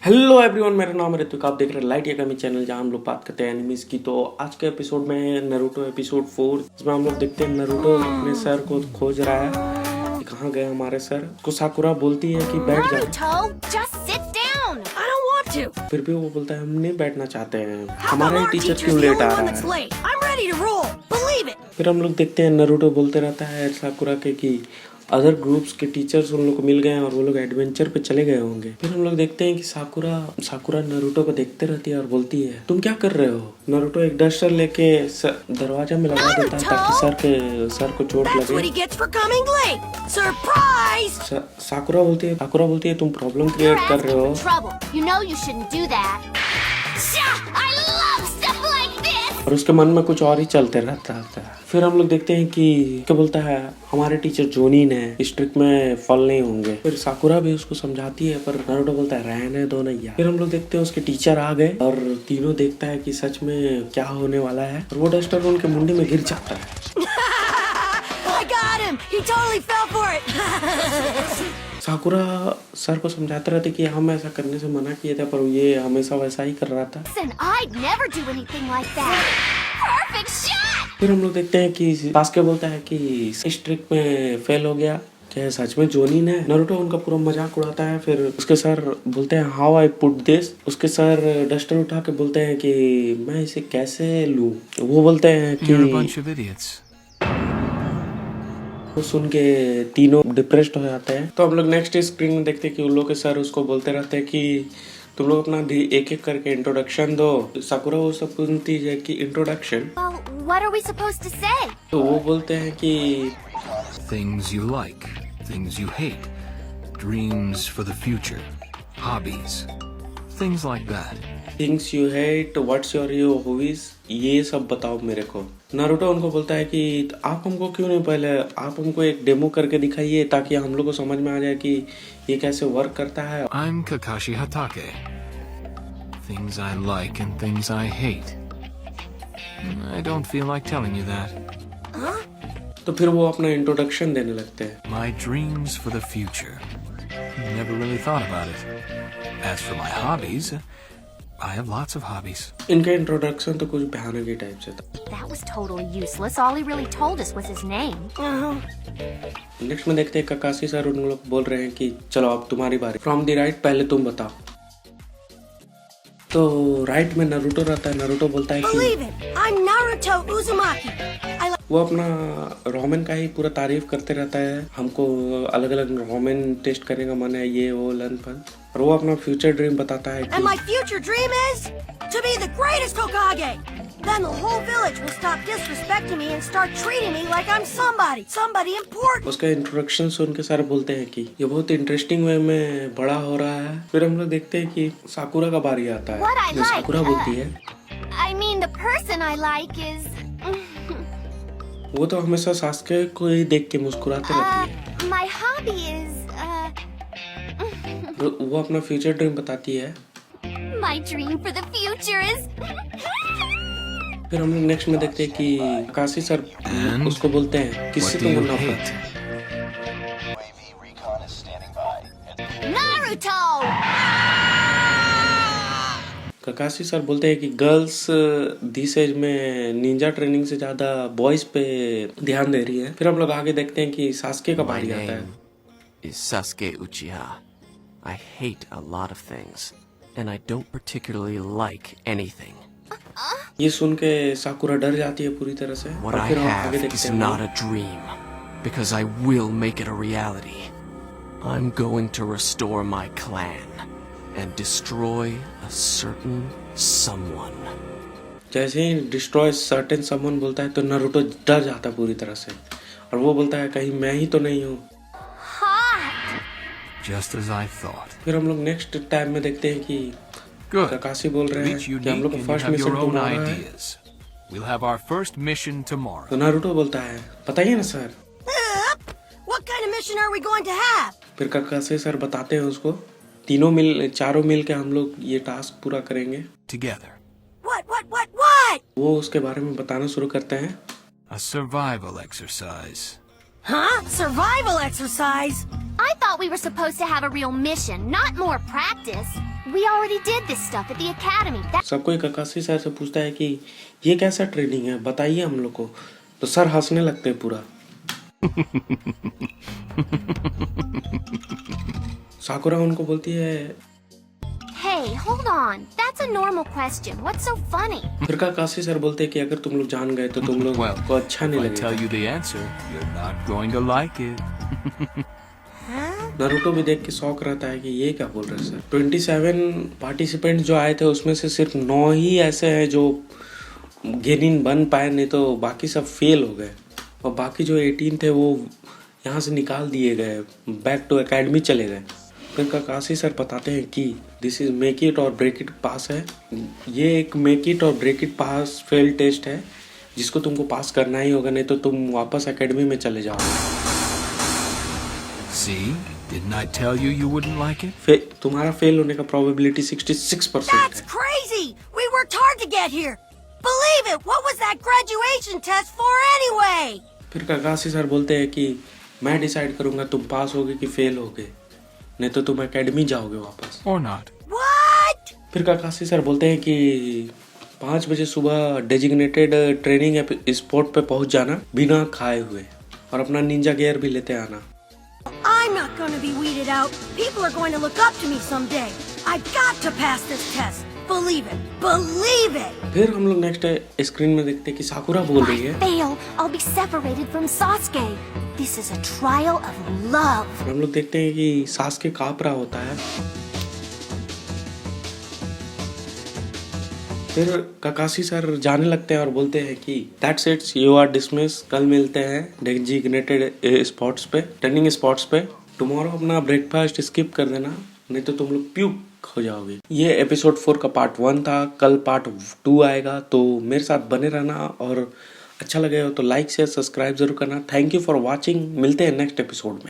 Hello everyone, मेरा नाम है ऋतिक। आप देख रहे हैं लाइट याकामी चैनल, जहां हम लोग बात करते हैं एनिमीज की। तो आज के एपिसोड में है नारुतो एपिसोड 4, जिसमें हम लोग देखते हैं नारुतो अपने सर को खोज रहा है। कहाँ गए हमारे सर को? साकुरा बोलती है कि बैठ जाओ, फिर भी वो बोलता है हम नहीं बैठना चाहते हैं, हमारा ही टीचर क्यों लेट आ रहा है। फिर हम लोग देखते हैं नारुतो बोलते रहता है साकुरा के कि अदर ग्रुप्स के टीचर्स उन लोग को मिल गए हैं और वो लोग एडवेंचर पे चले गए होंगे। फिर हम लोग देखते हैं कि साकुरा नारुतो को देखते रहती है और बोलती है तुम क्या कर रहे हो। नारुतो एक डस्टर लेके दरवाजा में लगा देता है ताकि सर को चोट लगे। साकुरा बोलती है तुम प्रॉब्लम क्रिएट कर रहे हो और उसके मन में कुछ और ही चलते रहता है। फिर हम लोग देखते हैं कि क्या बोलता है हमारे टीचर जोनिन है, इस ट्रिक में फल नहीं होंगे। फिर साकुरा भी उसको समझाती है पर नारुतो बोलता है रहने दो ना यार। फिर हम लोग देखते हैं उसके टीचर आ गए और तीनों देखता है कि सच में क्या होने वाला है और वो डस्टर उनके मुंडी में गिर जाता है। साकुरा सर को समझाते रहते कि हम ऐसा करने से मना किए थे पर ये हमेशा वैसा ही कर रहा था। फिर हम लोग देखते हैं कि सास्के बोलता है कि इस ट्रिक में फेल हो गया, क्या सच में जोनिन है। नारुतो उनका पूरा मजाक उड़ाता है। फिर उसके सर बोलते हैं हाउ आई पुट दिस। उसके सर डस्टर उठा के बोलते हैं कि मैं इसे कैसे लूं। वो बोलते हैं कि वो सुन के तीनों डिप्रेस्ड हो जाते हैं। तो हम लोग नेक्स्ट स्क्रीन में देखते हैं कि उन लोग के सर उसको बोलते रहते हैं कि तुम लोग अपना एक एक करके इंट्रोडक्शन दो। साकुरा वो सब सुनती है कि इंट्रोडक्शन। तो वो बोलते हैं कि things you like, things you hate, dreams for the future, hobbies, things like that. Things you hate, what's your hobbies, ये सब बताओ मेरे को। नारुतो उनको बोलता है कि आप हमको क्यों नहीं पहले आप हमको एक डेमो करके दिखाइए ताकि हम लोग को समझ में आ जाए कि ये कैसे वर्क करता है। I'm Kakashi Hatake. Things I like and things I hate. I don't feel like telling you that. तो फिर वो अपना इंट्रोडक्शन देने लगते हैं। My dreams for the future. Never really thought about it. As for my hobbies, I have lots of hobbies. इनका introduction तो कुछ भयानक ही टाइप से था। That was totally useless. All he really told us was his name. Next में देखते हैं ककाशी sir उन लोग बोल रहे हैं कि चलो अब तुम्हारी बारी, फ्रॉम द राइट, पहले तुम बताओ। तो राइट में नारुतो रहता है। नारुतो बोलता है कि I'm Naruto Uzumaki. वो अपना रोमेन का ही पूरा तारीफ करते रहता है, हमको अलग अलग रोमेन टेस्ट करने का मन है, ये वो लन फन। और वो अपना फ्यूचर ड्रीम बताता है And my future dream is to be the greatest Hokage. Then the whole village will stop disrespecting me and start treating me like I'm somebody important. उसका इंट्रोडक्शन सुन के सर बोलते हैं कि ये बहुत इंटरेस्टिंग वे में बड़ा हो रहा है। फिर हम लोग देखते हैं कि साकुरा का बारी आता है। जो साकुरा बोलती है I mean, the person I like is. वो तो हमेशा सास्के को ही देख के मुस्कुराते रहती है। My hobby is. वो अपना फ्यूचर ड्रीम बताती है। My dream for the future is. फिर हम लोग नेक्स्ट में देखते हैं कि काशी सर उसको बोलते हैं किससे तुम नफरत। Naruto. ककाशी सर बोलते हैं कि गर्ल्स दिस एज में निंजा ट्रेनिंग से ज्यादा बॉयज पे ध्यान दे रही है। फिर हम लोग आगे देखते हैं कि सास्के का बारी आता है। Is Sasuke Uchiha. I hate a lot of things, and I don't particularly like anything. ये सुन के साकुरा डर जाती है पूरी तरह से। What और I फिर हम have आगे is देखते हैं not a dream, because I will make it a reality. I'm going to restore my clan and destroy a certain someone. जैसे ही डिस्ट्रॉय सर्टेन समवन बोलता है तो नारुतो डर जाता है पूरी तरह से और वो बोलता है कहीं मैं ही तो नहीं हूँ। Just as I thought. फिर हम लोग नेक्स्ट टाइम में देखते हैं कि Good. ककाशी बोल रहे हैं Each कि हम unique लोग का and you first have mission your own tomorrow है। ideas. We'll have our first mission tomorrow. तो नारुतो बोलता है बताइए ना sir. What kind of mission are we going to have? फिर ककाशी सर बताते हैं उसको चारों मिल के हम लोग ये टास्क पूरा करेंगे। Together. What? वो उसके बारे में बताना शुरू करते हैं। A survival exercise. Huh? Survival exercise? I thought we were supposed to have a real mission, not more practice. We already did this stuff at the academy. सब कोई ककासी सर से पूछता है कि ये कैसा ट्रेनिंग है, बताइए हम लोग को। तो सर हंसने लगते हैं पूरा। साकुरा उनको बोलती है, Hey, hold on. That's a normal question. What's so funny? फिर ककासी सर बोलते हैं कि अगर तुम लोग जान गए तो तुम लोग Well, को अच्छा नहीं if I लगेगा। tell you the answer, you're not going to like it. Naruto भी देख के शौक रहता है कि ये क्या बोल रहे हैं सर। 27 पार्टिसिपेंट जो आए थे उसमें से सिर्फ 9 ही ऐसे हैं जो गेनिन बन पाए, नहीं तो बाकी सब फेल हो गए। और बाकी जो 18 थे वो यहाँ से निकाल दिए गए, बैक टू एकेडमी चले गए। फिर ककासी सर बताते हैं कि दिस इज मेक इट और ब्रेक इट पास है। ये एक मेक इट और break it pass fail test है जिसको तुमको पास करना ही होगा, नहीं तो तुम वापस एकेडमी में चले जाओगे। See? Didn't I tell you you wouldn't like it? तुम्हारा फेल होने का प्रोबेबिलिटी 66% That's है। crazy! We worked hard to get here! Believe it! What was that graduation test for anyway? फिर ककासी सर बोलते हैं कि मैं डिसाइड करूंगा तुम पास होगे कि फेल होगे, नहीं तो तुम एकेडमी जाओगे वापस। Or not? What? फिर ककासी सर बोलते हैं कि 5 बजे सुबह डेजिग्नेटेड ट्रेनिंग स्पॉट पे पहुंच जाना बिना खाए हुए, और अपना निंजा गियर भी लेते आना। I'm not gonna be weeded out. People are going to look up to me someday. I've got to pass this test. Believe it. Believe it! फिर हम लोग नेक्स्ट स्क्रीन में देखते हैं कि साकुरा बोल रही है, Fail, I'll be separated from Sasuke. This is a trial of love. हम लोग देखते हैं कि सासके काँप रहा होता है। फिर ककासी सर जाने लगते हैं और बोलते हैं कि that's it's, you are dismiss. कल मिलते हैं डेजिग्नेटेड स्पॉट्स पे, ट्रेनिंग स्पॉट्स पे। टुमारो अपना ब्रेकफास्ट स्किप कर देना, नहीं तो तुम लोग प्यूक हो जाओगे। ये एपिसोड 4 का पार्ट 1 था। कल पार्ट 2 आएगा, तो मेरे साथ बने रहना, और अच्छा लगे हो तो लाइक शेयर सब्सक्राइब जरूर करना। Thank you for watching. मिलते हैं नेक्स्ट एपिसोड में।